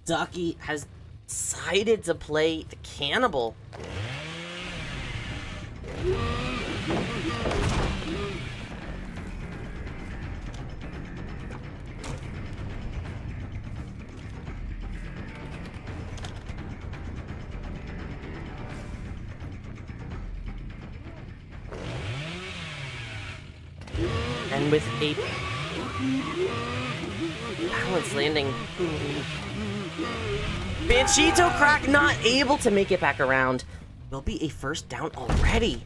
Ducky has decided to play the Cannibal. And with a balance landing, Banchito Crack not able to make it back around. Will be a first down already.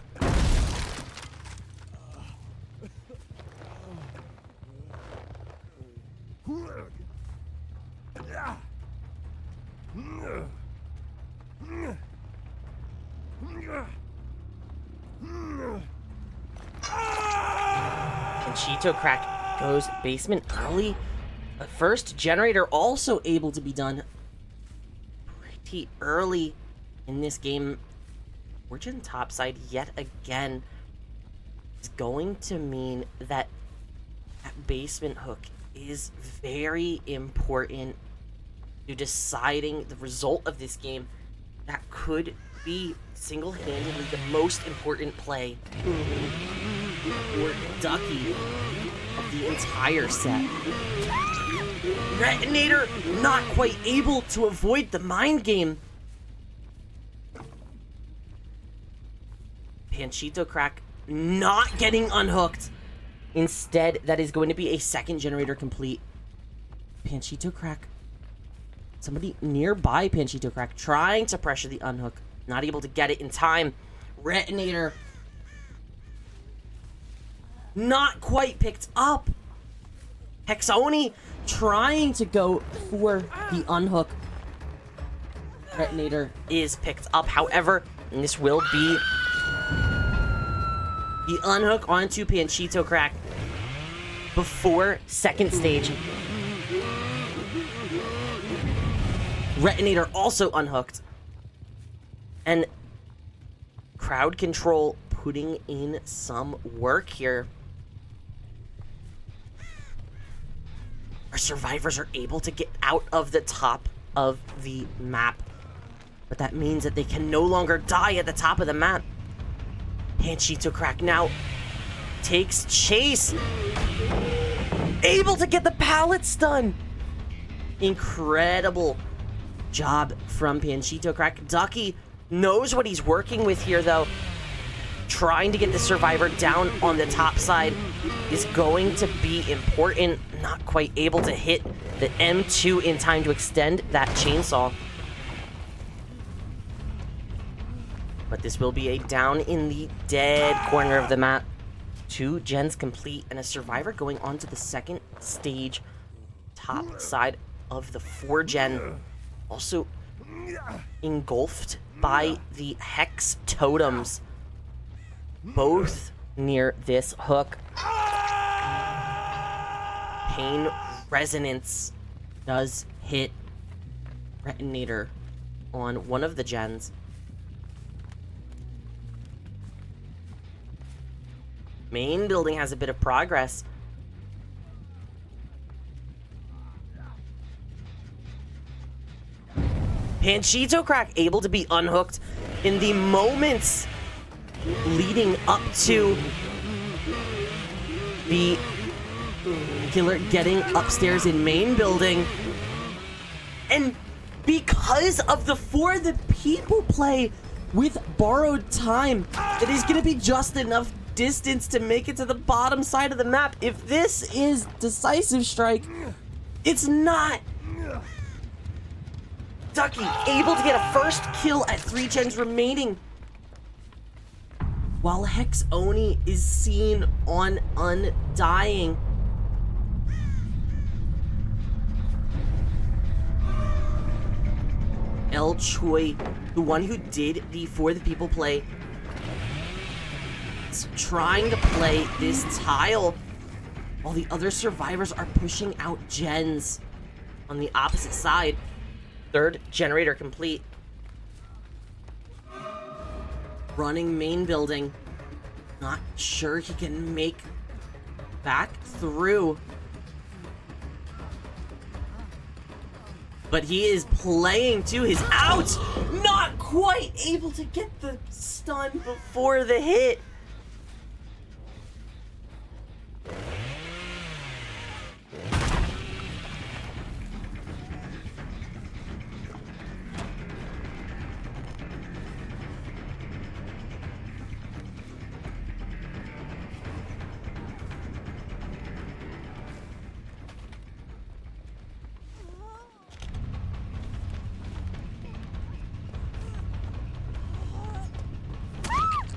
Banchito Crack goes basement early. But first generator also able to be done pretty early in this game. Fortune topside yet again is going to mean that that basement hook is very important to deciding the result of this game. That could be single-handedly the most important play for Ducky of the entire set. Retonator not quite able to avoid the mind game. Banchito Crack not getting unhooked. Instead, that is going to be a second generator complete. Banchito Crack. Somebody nearby Banchito Crack trying to pressure the unhook. Not able to get it in time. Retonator not quite picked up. Hexoni trying to go for the unhook. Retonator is picked up, however, and this will be the unhook onto Banchito Crack before second stage. Retonator also unhooked. And crowd control putting in some work here. Our survivors are able to get out of the top of the map. But that means that they can no longer die at the top of the map. Banchito Crack now takes chase. Able to get the pallets done. Incredible job from Banchito Crack. Ducky knows what he's working with here, though. Trying to get the survivor down on the top side is going to be important. Not quite able to hit the M2 in time to extend that chainsaw. But this will be a down in the dead corner of the map. 2 gens complete and a survivor going on to the second stage. Top side of the 4 gen. Also engulfed by the Hex Totems. Both near this hook. Pain Resonance does hit Retonator on one of the gens. Main building has a bit of progress. Banchito Crack able to be unhooked in the moments leading up to the killer getting upstairs in main building. And because of the For the People play with borrowed time, it is going to be just enough distance to make it to the bottom side of the map. If this is decisive strike, it's not. Ducky able to get a first kill at 3 gens remaining, while Hex Oni is seen on Undying. El Choi, the one who did the For the People play, is trying to play this tile while the other survivors are pushing out gens on the opposite side. Third generator complete. Running main building. Not sure he can make back through. But he is playing to his outs. Not quite able to get the stun before the hit.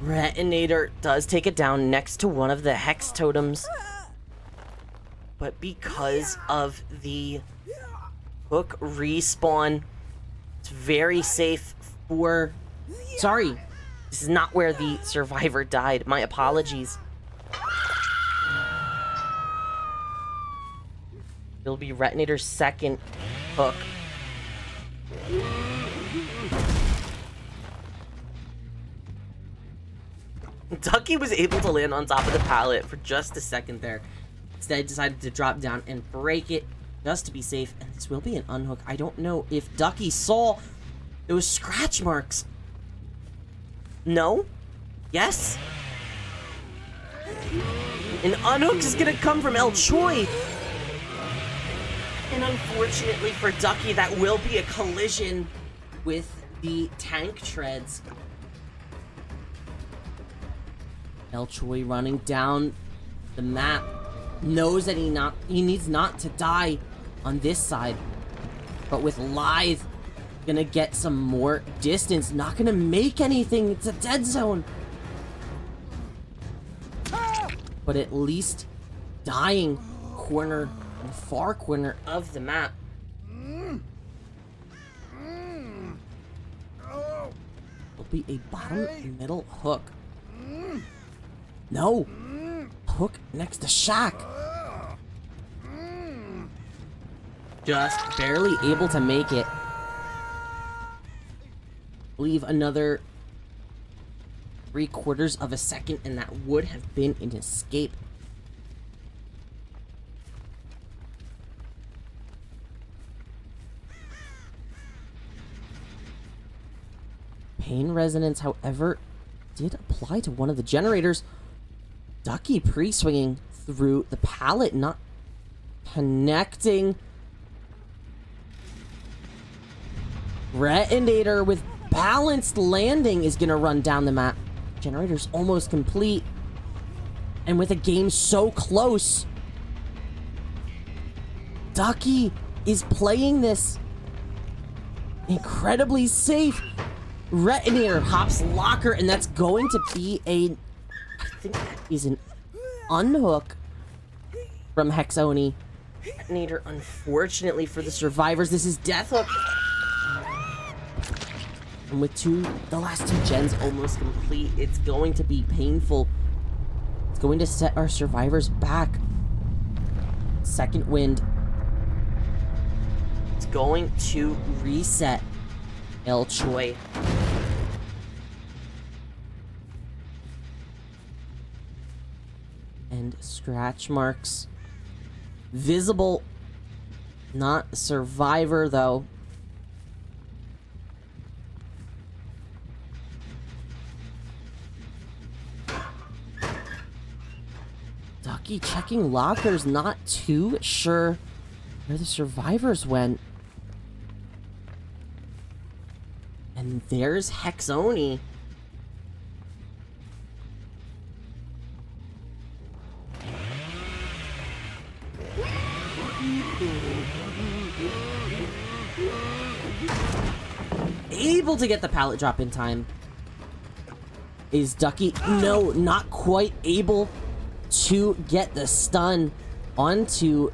Retinator does take it down next to one of the hex totems. But because of the hook respawn, it's very safe for... Sorry, this is not where the survivor died. My apologies. It'll be Retinator's second hook. Ducky was able to land on top of the pallet for just a second there. Instead, decided to drop down and break it just to be safe. And this will be an unhook. I don't know if Ducky saw those scratch marks. No? Yes? An unhook is going to come from El Choi. And unfortunately for Ducky, that will be a collision with the tank treads. El Choi running down the map, knows that he needs not to die on this side, but with Lithe gonna get some more distance, not gonna make anything. It's a dead zone, but at least dying corner, the far corner of the map. Will be a bottom middle hook. No! Hook next to Shaq. Just barely able to make it. Leave another 3/4 of a second, and that would have been an escape. Pain resonance, however, did apply to one of the generators. Ducky pre-swinging through the pallet, not connecting. Retinator with balanced landing is going to run down the map. Generator's almost complete. And with a game so close, Ducky is playing this incredibly safe. Retinator hops locker, and that's going to be a... I think that is an unhook from Hexoni. Retinator, unfortunately for the survivors, this is death hook. And with the last two gens almost complete, it's going to be painful. It's going to set our survivors back. Second wind. It's going to reset El Choi. And scratch marks visible. Not survivor though. Ducky checking lockers, not too sure where the survivors went. And there's Hexoni. Able to get the pallet drop in time. Is Ducky? No, not quite able to get the stun onto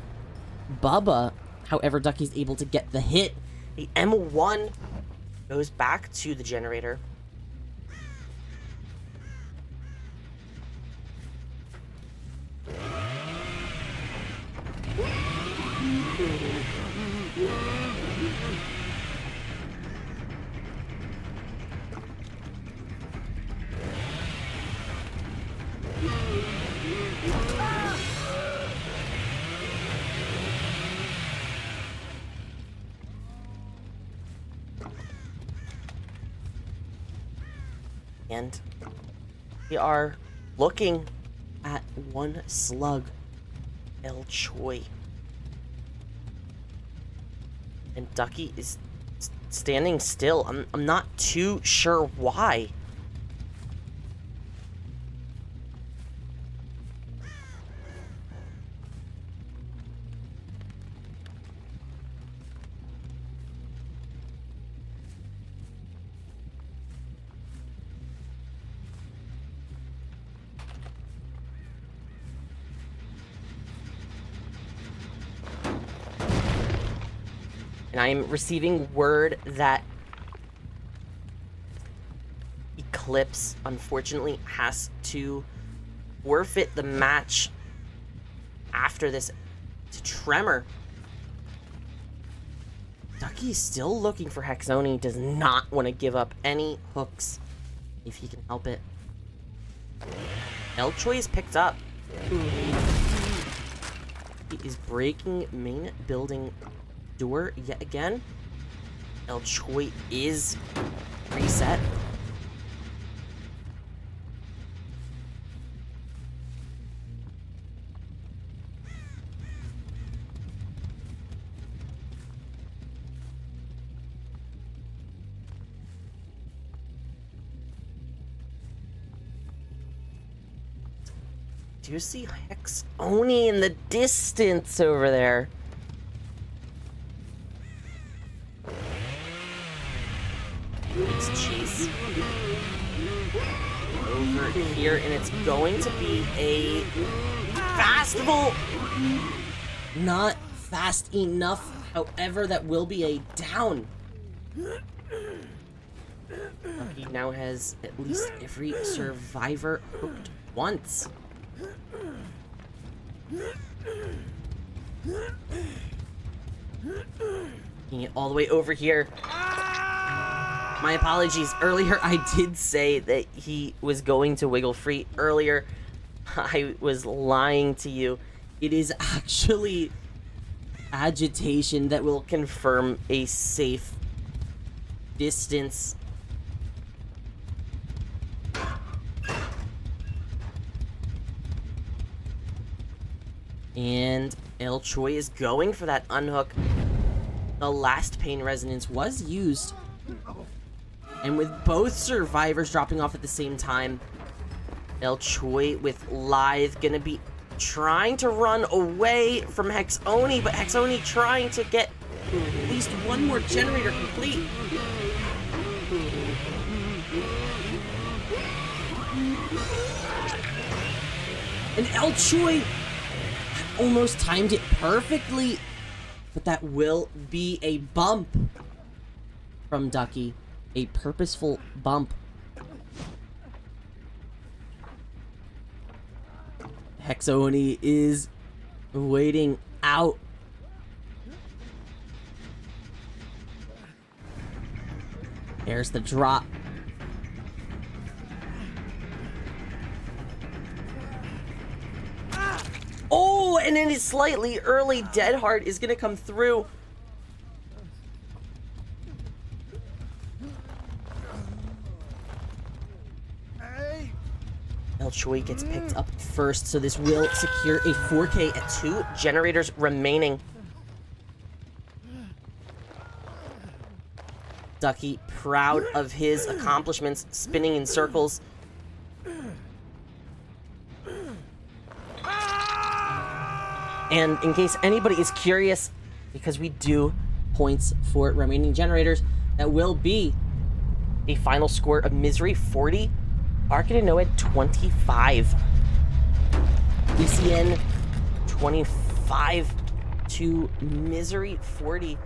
BUBBA. However, Ducky's able to get the hit. The M1 goes back to the generator. And we are looking at one slug, El Choi. And Ducky is standing still. I'm not too sure why. And I am receiving word that Eclipse, unfortunately, has to forfeit the match after this to Tremor. Ducky is still looking for Hexoni, does not want to give up any hooks if he can help it. El Choi is picked up. He is breaking main building door yet again. El Choi is reset. Do you see Hexoni in the distance over there? It's Chase over here, and it's going to be a festival. Not fast enough, however, that will be a down. He now has at least every survivor hooked once. Taking it all the way over here. My apologies. Earlier, I did say that he was going to wiggle free. Earlier, I was lying to you. It is actually agitation that will confirm a safe distance. And El Choi is going for that unhook. The last pain resonance was used. And with both survivors dropping off at the same time, El Choi with Lithe gonna be trying to run away from Hexoni, but Hexoni trying to get at least one more generator complete. And El Choi almost timed it perfectly, but that will be a bump from Ducky. A purposeful bump. Hexoni is waiting out. There's the drop. Oh, and then his slightly early dead heart is gonna come through. El Choi gets picked up first, so this will secure a 4K at 2 generators remaining. Ducky, proud of his accomplishments, spinning in circles. And in case anybody is curious, because we do points for remaining generators, that will be a final score of Misery 40. Arcade Noed 25. ECN 25 to Misery 40.